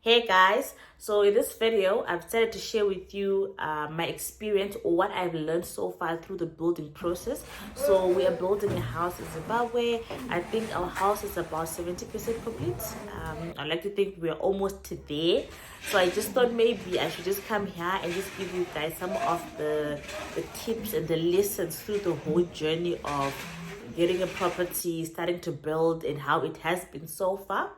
Hey guys, so in this video I've decided to share with you my experience or what I've learned so far through the building process. So we are building a house in Zimbabwe. I think our house is about 70% complete. I like to think we're almost there. So I just thought maybe I should just come here and just give you guys some of the tips and the lessons through the whole journey of getting a property, starting to build, and how it has been so far.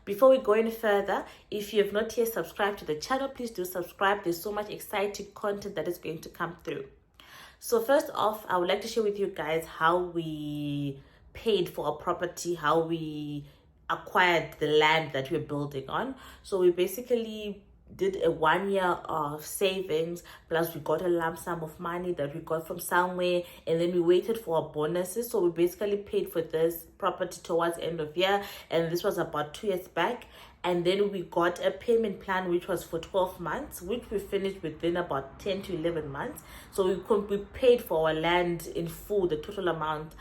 Before we go any further, if you have not yet subscribed to the channel, please do subscribe. There's so much exciting content that is going to come through. So first off, I would like to share with you guys how we paid for a property, how we acquired the land that we're building on. So we basically did a 1 year of savings, plus we got a lump sum of money that we got from somewhere, and then we waited for our bonuses. So we basically paid for this property towards end of year, and this was about 2 years back. And then we got a payment plan which was for 12 months, which we finished within about 10 to 11 months. So we paid for our land in full, the total amount.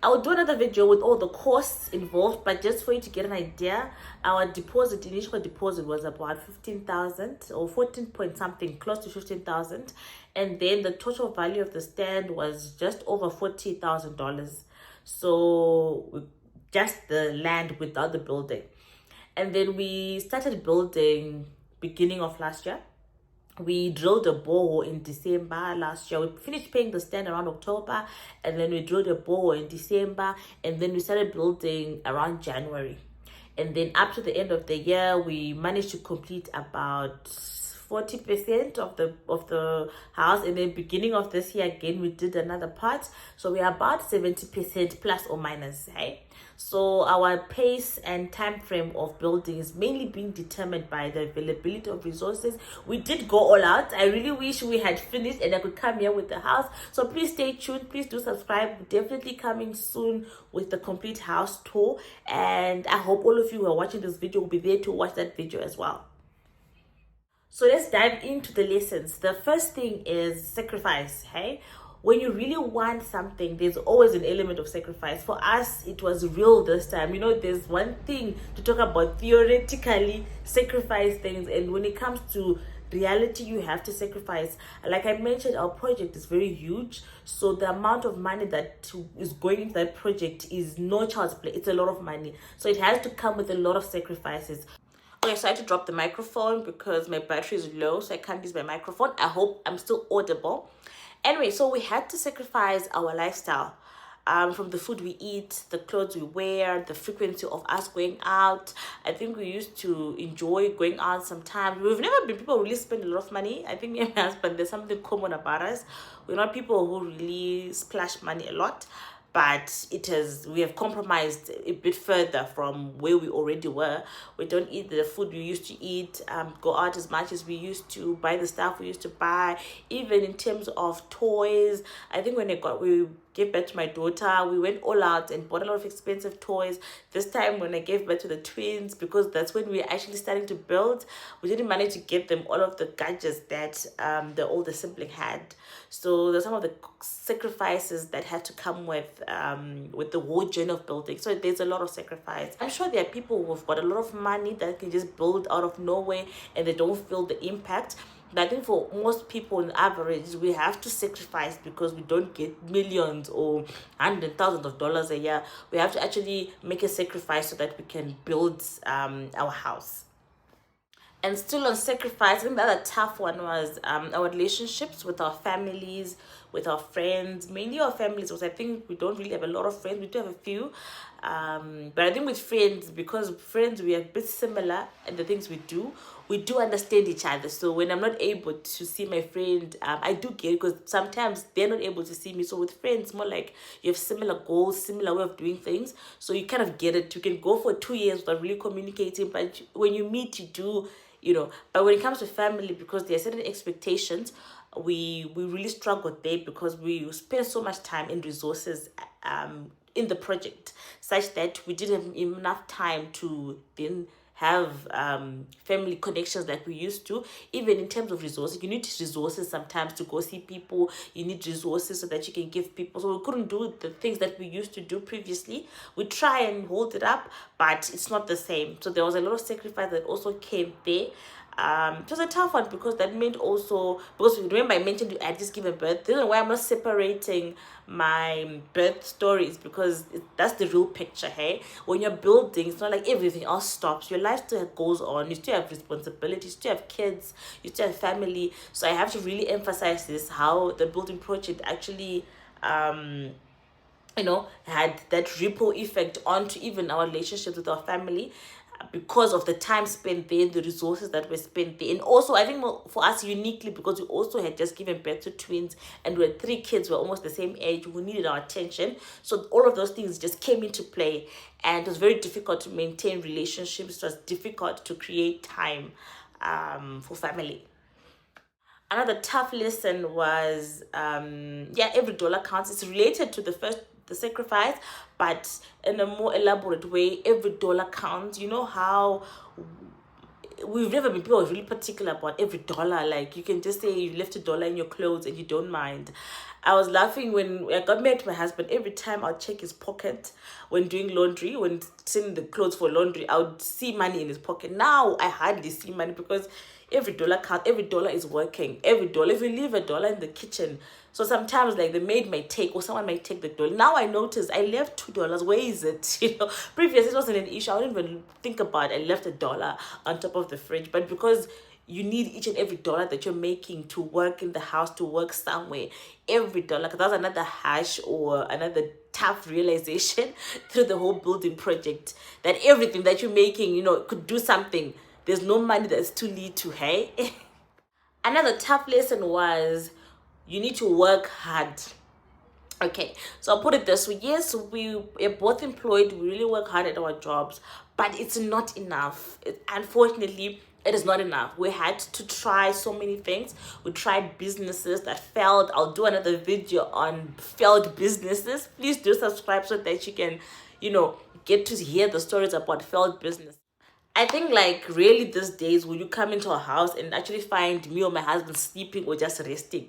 I will do another video with all the costs involved, but just for you to get an idea, our initial deposit was about 15,000 or 14 point something, close to 15,000. And then the total value of the stand was just over $40,000. So just the land without the building. And then we started building beginning of last year. We drilled a borehole in December last year. We finished paying the stand around October, and then we drilled a borehole in December, and then we started building around January. And then up to the end of the year, we managed to complete about 40% of the house. And then beginning of this year again, we did another part, so we are about 70% plus or minus, right? So our pace and time frame of building is mainly being determined by the availability of resources. We did go all out. I really wish we had finished and I could come here with the house. So please stay tuned. Please do subscribe. We're definitely coming soon with the complete house tour. And I hope all of you who are watching this video will be there to watch that video as well. So let's dive into the lessons. The first thing is sacrifice, hey? When you really want something, there's always an element of sacrifice. For us, it was real this time. You know, there's one thing to talk about theoretically sacrifice things, and when it comes to reality, you have to sacrifice. Like I mentioned, our project is very huge, so the amount of money that is going into that project is no child's play. It's a lot of money, so it has to come with a lot of sacrifices. Okay, so I had to drop the microphone because my battery is low, so I can't use my microphone. I hope I'm still audible. Anyway, so we had to sacrifice our lifestyle, from the food we eat, the clothes we wear, the frequency of us going out. I think we used to enjoy going out sometimes. We've never been people who really spend a lot of money. I think me and my husband, there's something common about us. We're not people who really splash money a lot, but we have compromised a bit further from where we already were. We don't eat the food we used to eat, go out as much as we used to, buy the stuff we used to buy. Even in terms of toys, I think when we gave birth to my daughter, we went all out and bought a lot of expensive toys. This time when I gave birth to the twins, because that's when we were actually starting to build, we didn't manage to get them all of the gadgets that the older sibling had. So there's some of the sacrifices that had to come with the whole journey of building. So there's a lot of sacrifice. I'm sure there are people who've got a lot of money that can just build out of nowhere and they don't feel the impact. But I think for most people on average, we have to sacrifice because we don't get millions or hundreds, thousands of dollars a year. We have to actually make a sacrifice so that we can build our house. And still on sacrifice, I think the other tough one was our relationships with our families, with our friends, mainly our families, because I think we don't really have a lot of friends. We do have a few, but I think with friends, because friends we are a bit similar in the things we do understand each other. So when I'm not able to see my friend, I do get it, because sometimes they're not able to see me. So with friends, more like you have similar goals, similar way of doing things, so you kind of get it. You can go for 2 years without really communicating, but when you meet, you do. But when it comes to family, because there are certain expectations, we really struggle there, because we spend so much time and resources in the project, such that we didn't have enough time to then have family connections like we used to. Even in terms of resources, you need resources sometimes to go see people. You need resources so that you can give people. So we couldn't do the things that we used to do previously. We try and hold it up, but it's not the same. So there was a lot of sacrifice that also came there. It was a tough one because that meant also, because remember I mentioned I just given birth. The reason why I'm not separating my birth stories, because that's the real picture. Hey, when you're building, it's not like everything else stops. Your life still goes on. You still have responsibilities, you still have kids, you still have family. So I have to really emphasize this, how the building project actually had that ripple effect onto even our relationships with our family, because of the time spent there, the resources that were spent there. And also I think for us uniquely, because we also had just given birth to twins and we had 3 kids, were almost the same age, who needed our attention. So all of those things just came into play, and it was very difficult to maintain relationships. It was difficult to create time for family. Another tough lesson was every dollar counts. It's related to the sacrifice, but in a more elaborate way, every dollar counts. You know how we've never been people really particular about every dollar. Like, you can just say you left $1 in your clothes and you don't mind. I was laughing when I got married to my husband. Every time I'll check his pocket when doing laundry, when sending the clothes for laundry, I would see money in his pocket. Now I hardly see money, because every dollar counts. Every dollar is working. Every dollar. If you leave $1 in the kitchen, so sometimes like the maid might take, or someone might take the dollar. Now I notice I left $2. Where is it? Previously it wasn't an issue. I wouldn't even think about it. I left $1 on top of the fridge, but because you need each and every dollar that you're making to work in the house, to work somewhere, every dollar. Because that's another harsh or another tough realization through the whole building project, that everything that you're making, could do something. There's no money that's too little, hey? Another tough lesson was you need to work hard. Okay, so I'll put it this way. Yes, we are both employed. We really work hard at our jobs, but it's not enough. Unfortunately, it is not enough. We had to try so many things. We tried businesses that failed. I'll do another video on failed businesses. Please do subscribe so that you can, get to hear the stories about failed business. I think, like, really these days, when you come into a house and actually find me or my husband sleeping or just resting,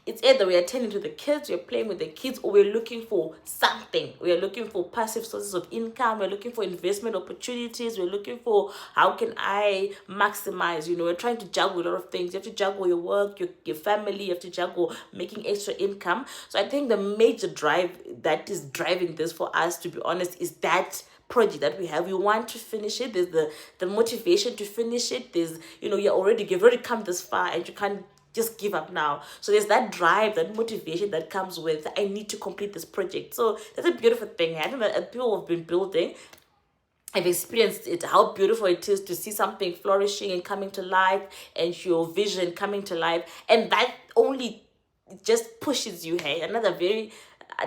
it's either we're attending to the kids, we're playing with the kids, or we're looking for something. We're looking for passive sources of income. We're looking for investment opportunities. We're looking for, how can I maximize? We're trying to juggle a lot of things. You have to juggle your work, your family. You have to juggle making extra income. So I think the major drive that is driving this for us, to be honest, is that project that we have. We want to finish it. There's the motivation to finish it. There's, you've already come this far, and you can't just give up now. So there's that drive, that motivation that comes with, I need to complete this project. So that's a beautiful thing. I think that people have been building, I've experienced it, how beautiful it is to see something flourishing and coming to life, and your vision coming to life. And that only just pushes you. Hey, another very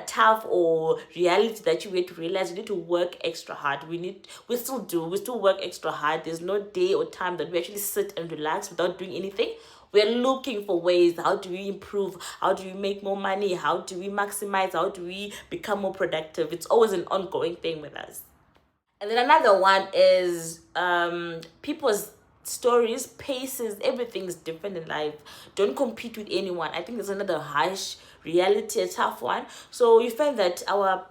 tough or reality that you need to realize, you need to work extra hard. We still work extra hard. There's no day or time that we actually sit and relax without doing anything. We're looking for ways. How do we improve? How do we make more money? How do we maximize? How do we become more productive? It's always an ongoing thing with us. And then another one is people's stories, paces, everything's different in life. Don't compete with anyone. I think there's another harsh reality, a tough one. So you find that our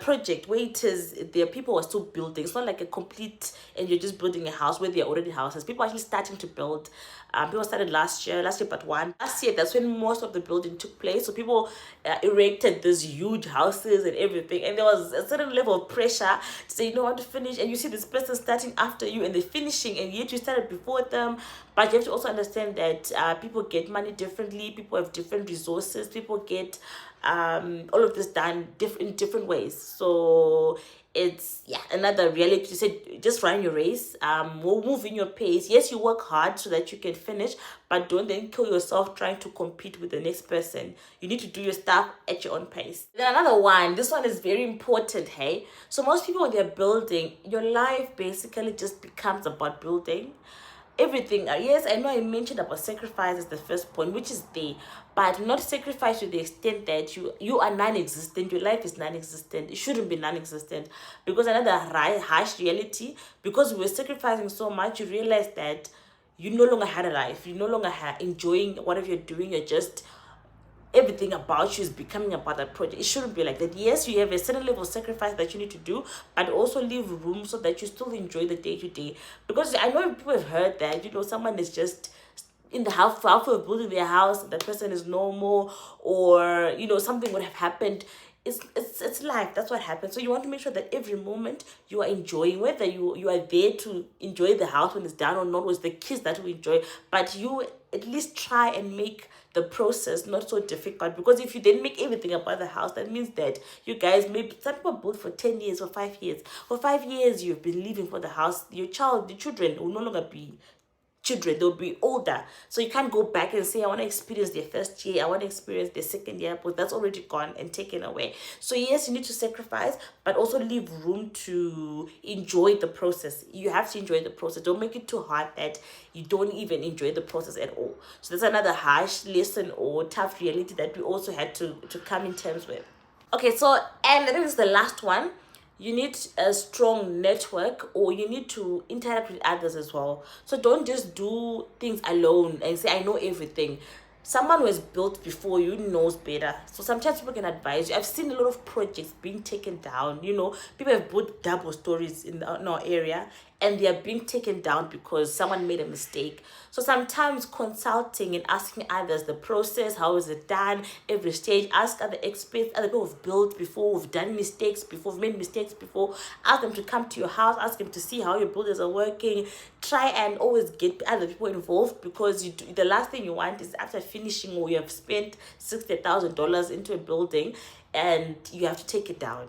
project where it is, there people are still building. It's not like a complete and you're just building a house where there are already houses. People are actually starting to build. People started last year but one. Last year, that's when most of the building took place. So people erected these huge houses and everything. And there was a certain level of pressure to say, I want to finish. And you see this person starting after you and they're finishing, and yet you started before them. But you have to also understand that people get money differently. People have different resources. People get all of this done in different ways. So it's another reality. You said just run your race, move in your pace. Yes, you work hard so that you can finish, but don't then kill yourself trying to compete with the next person. You need to do your stuff at your own pace. Then another one, this one is very important. Hey, so most people when they're building, your life basically just becomes about building. everything. Yes, I know I mentioned about sacrifice as the first point, which is there, but not sacrifice to the extent that you are non-existent. Your life is non-existent. It shouldn't be non-existent, because another harsh reality, because we're sacrificing so much, you realize that you no longer had a life. You no longer enjoying whatever you're doing. You're just, everything about you is becoming about that project. It shouldn't be like that. Yes, you have a certain level of sacrifice that you need to do, but also leave room so that you still enjoy the day to day. Because I know people have heard that, someone is just in the half of building their house, that person is normal, or something would have happened. It's life. That's what happens. So you want to make sure that every moment you are enjoying, whether you are there to enjoy the house when it's done or not, was the kids that we enjoy, but you at least try and make the process not so difficult. Because if you didn't make everything about the house, that means that you guys, maybe some people build for 10 years or 5 years. For 5 years you've been living for the house. The children will no longer be children, they'll be older, so you can't go back and say, I want to experience their first year, I want to experience their second year, but that's already gone and taken away. So yes, you need to sacrifice, but also leave room to enjoy the process. You have to enjoy the process. Don't make it too hard that you don't even enjoy the process at all. So that's another harsh lesson or tough reality that we also had to come in terms with. Okay, so, and I think this is the last one. You need a strong network, or you need to interact with others as well. So don't just do things alone and say, I know everything. Someone who has built before you knows better. So sometimes people can advise you. I've seen a lot of projects being taken down. People have built double stories in our area, and they are being taken down because someone made a mistake. So sometimes consulting and asking others the process, how is it done, every stage, ask other experts, other people who've built before, who've done mistakes before, who've made mistakes before. Ask them to come to your house, ask them to see how your builders are working. Try and always get other people involved, because the last thing you want is, after finishing, or you have spent $60,000 into a building, and you have to take it down.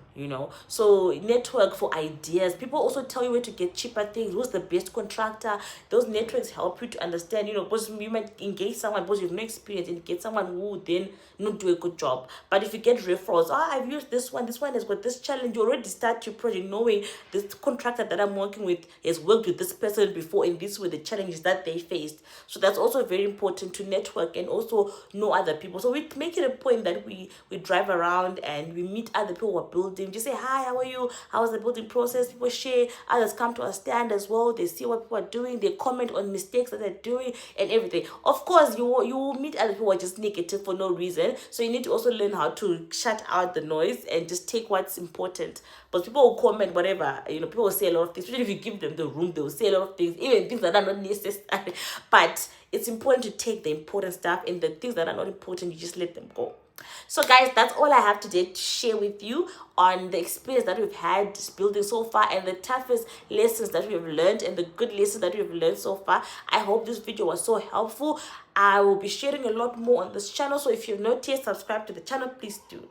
So network for ideas. People also tell you where to get cheaper things, who's the best contractor. Those networks help you to understand, because you might engage someone, because you have no experience, and get someone who would then not do a good job. But if you get referrals, I've used this one has got this challenge, you already start your project knowing this contractor that I'm working with has worked with this person before, and these were the challenges that they faced. So that's also very important, to network and also know other people. So we make it a point that we drive around and we meet other people who are building. Just say, hi, how are you? How's the building process? People share. Others come to our stand as well. They see what people are doing. They comment on mistakes that they're doing and everything. Of course, you will meet other people who are just negative for no reason. So you need to also learn how to shut out the noise and just take what's important. But people will comment whatever. People will say a lot of things. Especially if you give them the room, they will say a lot of things, even things that are not necessary. But it's important to take the important stuff, and the things that are not important, you just let them go. So guys, that's all I have today to share with you on the experience that we've had building so far, and the toughest lessons that we've learned, and the good lessons that we've learned so far. I hope this video was so helpful. I will be sharing a lot more on this channel, so if you've not yet subscribed to the channel, please do.